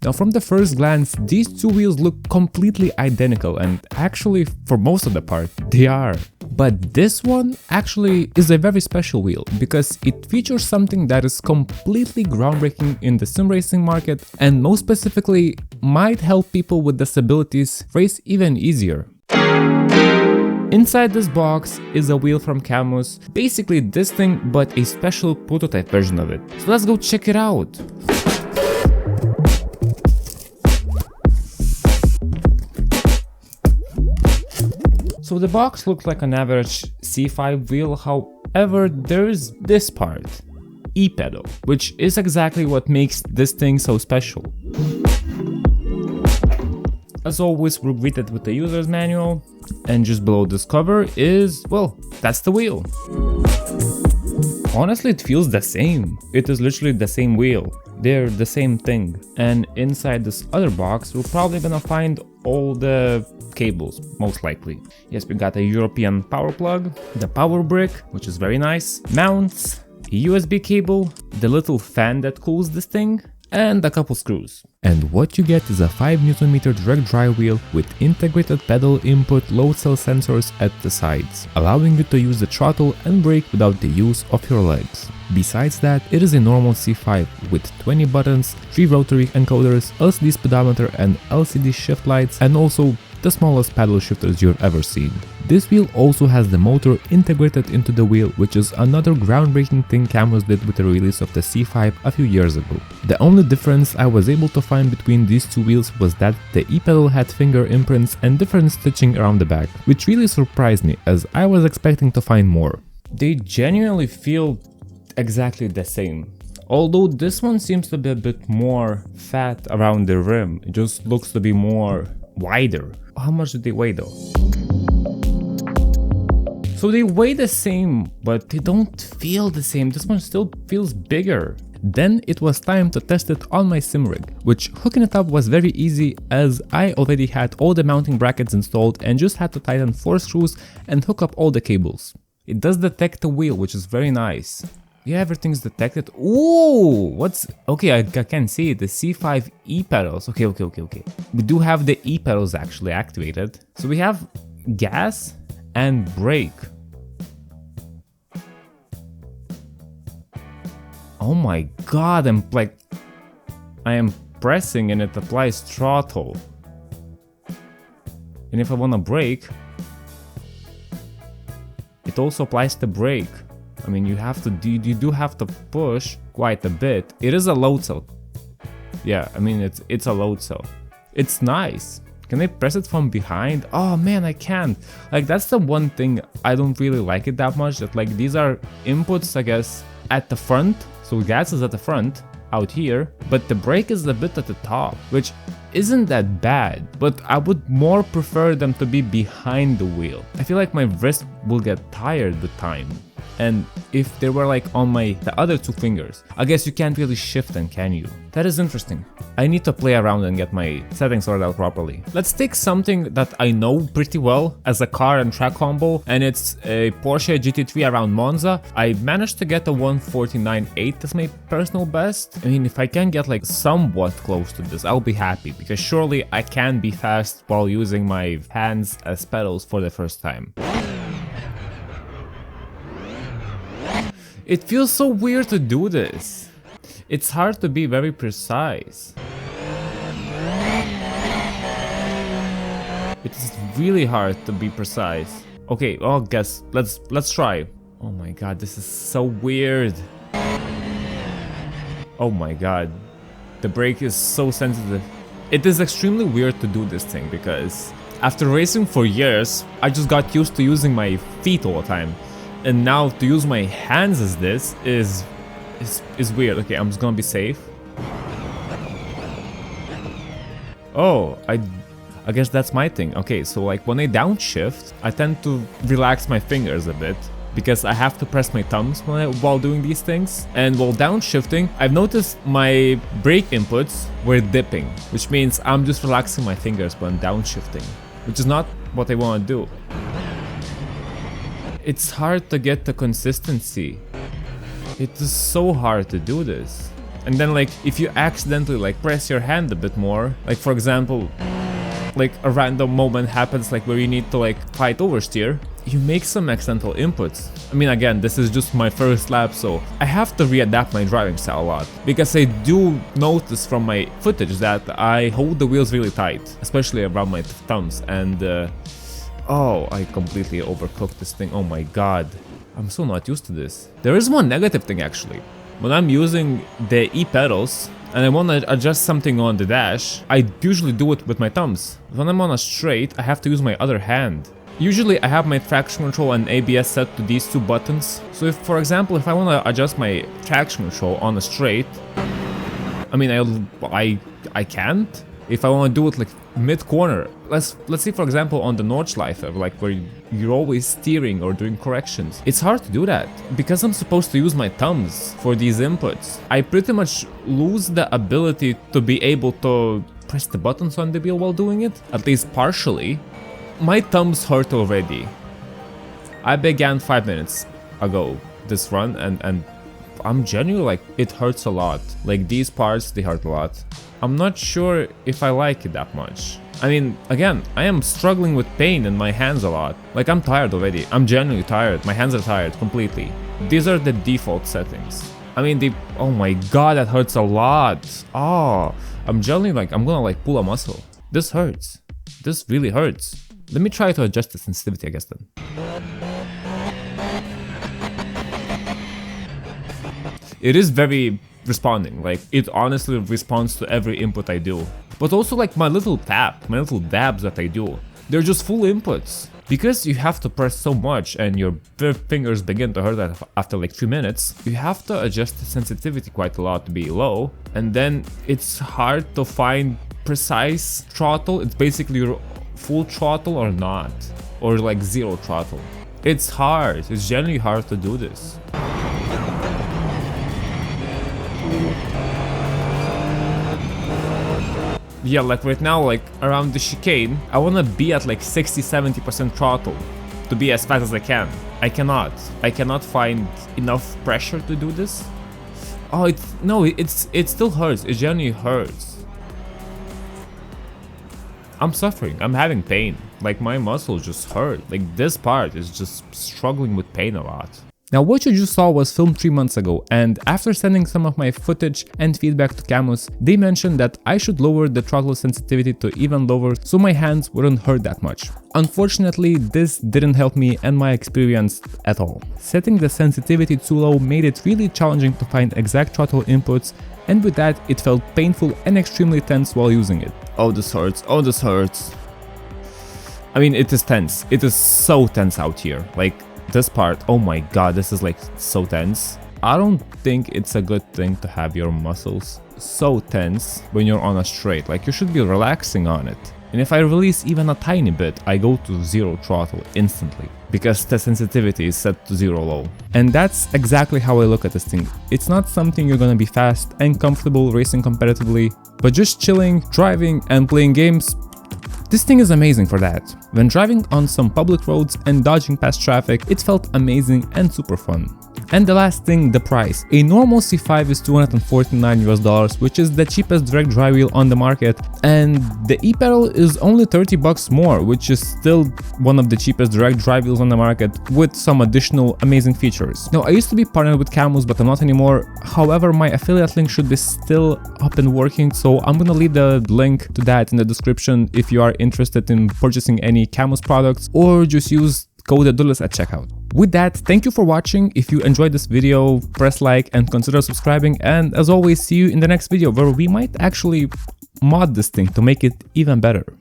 Now from the first glance, these two wheels look completely identical, and actually for most of the part, they are. But this one actually is a very special wheel because it features something that is completely groundbreaking in the sim racing market, and most specifically might help people with disabilities race even easier. Inside this box is a wheel from Cammus, basically this thing but a special prototype version of it. So let's go check it out. So the box looks like an average C5 wheel, however there is this part, ePedal, which is exactly what makes this thing so special. As always, we're greeted with the user's manual, and just below this cover is, well, that's the wheel. Honestly, it feels the same. It is literally the same wheel. They're the same thing. And inside this other box, we're probably gonna find all the cables, most likely. Yes, we got a European power plug, the power brick, which is very nice, mounts, a USB cable, the little fan that cools this thing, and a couple screws. And what you get is a 5Nm direct drive wheel with integrated pedal input load cell sensors at the sides, allowing you to use the throttle and brake without the use of your legs. Besides that, it is a normal C5 with 20 buttons, 3 rotary encoders, LCD speedometer and LCD shift lights, and also the smallest paddle shifters you've ever seen. This wheel also has the motor integrated into the wheel, which is another groundbreaking thing Cammus did with the release of the C5 a few years ago. The only difference I was able to find between these two wheels was that the ePedal had finger imprints and different stitching around the back, which really surprised me as I was expecting to find more. They genuinely feel exactly the same. Although this one seems to be a bit more fat around the rim, it just looks to be more wider. How much do they weigh though? So they weigh the same, but they don't feel the same. This one still feels bigger. Then it was time to test it on my sim rig, which hooking it up was very easy as I already had all the mounting brackets installed and just had to tighten 4 screws and hook up all the cables. It does detect the wheel, which is very nice. Yeah, everything's detected. Ooh, what's... Okay, I can see it. The C5 ePedals. Okay. We do have the ePedals actually activated. So we have gas and brake. Oh my god, I am pressing and it applies throttle. And if I want to brake, it also applies the brake. I mean, you do have to push quite a bit. It is a load cell. Yeah, I mean, it's a load cell. It's nice. Can I press it from behind? Oh man, I can't. Like, that's the one thing I don't really like it that much. That like these are inputs, I guess, at the front. So gas is at the front, out here, but the brake is a bit at the top, which isn't that bad, but I would more prefer them to be behind the wheel. I feel like my wrist will get tired with time. And if they were like on the other 2 fingers, I guess you can't really shift them, can you? That is interesting. I need to play around and get my settings sorted out properly. Let's take something that I know pretty well as a car and track combo, and it's a Porsche GT3 around Monza. I managed to get a 1:49.8 as my personal best. I mean, if I can get like somewhat close to this, I'll be happy, because surely I can be fast while using my hands as pedals for the first time. It feels so weird to do this. It's hard to be very precise. It's really hard to be precise. Okay, well, guess let's try. Oh my god, this is so weird. Oh my god. The brake is so sensitive. It is extremely weird to do this thing because after racing for years, I just got used to using my feet all the time. And now to use my hands as this is weird. Okay, I'm just gonna be safe. Oh, I guess that's my thing. Okay, so like when I downshift, I tend to relax my fingers a bit because I have to press my thumbs while doing these things. And while downshifting, I've noticed my brake inputs were dipping, which means I'm just relaxing my fingers when downshifting, which is not what I want to do. It's hard to get the consistency. It is so hard to do this. And then like if you accidentally like press your hand a bit more, like for example, like a random moment happens like where you need to like fight oversteer, you make some accidental inputs. I mean, again, this is just my first lap, so I have to readapt my driving style a lot, because I do notice from my footage that I hold the wheels really tight, especially around my thumbs, and oh, I completely overcooked this thing. Oh my god, I'm so not used to this. There is one negative thing actually. When I'm using the ePedals and I want to adjust something on the dash, I usually do it with my thumbs. When I'm on a straight, I have to use my other hand. Usually I have my traction control and ABS set to these two buttons. So if, for example, if I want to adjust my traction control on a straight, I mean, I can't. If I want to do it like mid-corner, let's see, for example, on the Nordschleife, like where you're always steering or doing corrections. It's hard to do that because I'm supposed to use my thumbs for these inputs. I pretty much lose the ability to be able to press the buttons on the wheel while doing it, at least partially. My thumbs hurt already. I began 5 minutes ago this run, and I'm genuinely like, it hurts a lot. Like these parts, they hurt a lot. I'm not sure if I like it that much. I mean, again, I am struggling with pain in my hands a lot. Like I'm tired already. I'm genuinely tired. My hands are tired completely. These are the default settings. I mean, oh my god, that hurts a lot. Oh, I'm genuinely like, I'm gonna like pull a muscle. This hurts. This really hurts. Let me try to adjust the sensitivity, I guess then. It is very responding, like it honestly responds to every input I do. But also like my little dabs that I do, they're just full inputs. Because you have to press so much and your fingers begin to hurt after like 3 minutes, you have to adjust the sensitivity quite a lot to be low. And then it's hard to find precise throttle. It's basically full throttle or not, or like zero throttle. It's hard. It's generally hard to do this. Yeah, like right now, like around the chicane, I want to be at like 60-70% throttle to be as fast as I can. I cannot find enough pressure to do this. Oh, it still hurts. It genuinely hurts. I'm suffering. I'm having pain. Like my muscles just hurt. Like this part is just struggling with pain a lot. Now what you just saw was filmed 3 months ago, and after sending some of my footage and feedback to Cammus, they mentioned that I should lower the throttle sensitivity to even lower so my hands wouldn't hurt that much. Unfortunately, this didn't help me and my experience at all. Setting the sensitivity too low made it really challenging to find exact throttle inputs, and with that it felt painful and extremely tense while using it. Oh, this hurts. Oh, this hurts. I mean, it is tense. It is so tense out here. Like, this part, oh my god, this is like so tense. I don't think it's a good thing to have your muscles so tense when you're on a straight. Like, you should be relaxing on it. And if I release even a tiny bit, I go to zero throttle instantly, because the sensitivity is set to zero low. And that's exactly how I look at this thing. It's not something you're gonna be fast and comfortable racing competitively, but just chilling, driving and playing games. This thing is amazing for that. When driving on some public roads and dodging past traffic, it felt amazing and super fun. And the last thing, the price. A normal C5 is $249 US, which is the cheapest direct drive wheel on the market, and the ePedal is only $30 more, which is still one of the cheapest direct drive wheels on the market with some additional amazing features. Now, I used to be partnered with Cammus, but I'm not anymore. However, my affiliate link should be still up and working, so I'm gonna leave the link to that in the description if you are interested in purchasing any Cammus products, or just use code Adulis at checkout. With that, thank you for watching. If you enjoyed this video, press like and consider subscribing, and as always, see you in the next video where we might actually mod this thing to make it even better.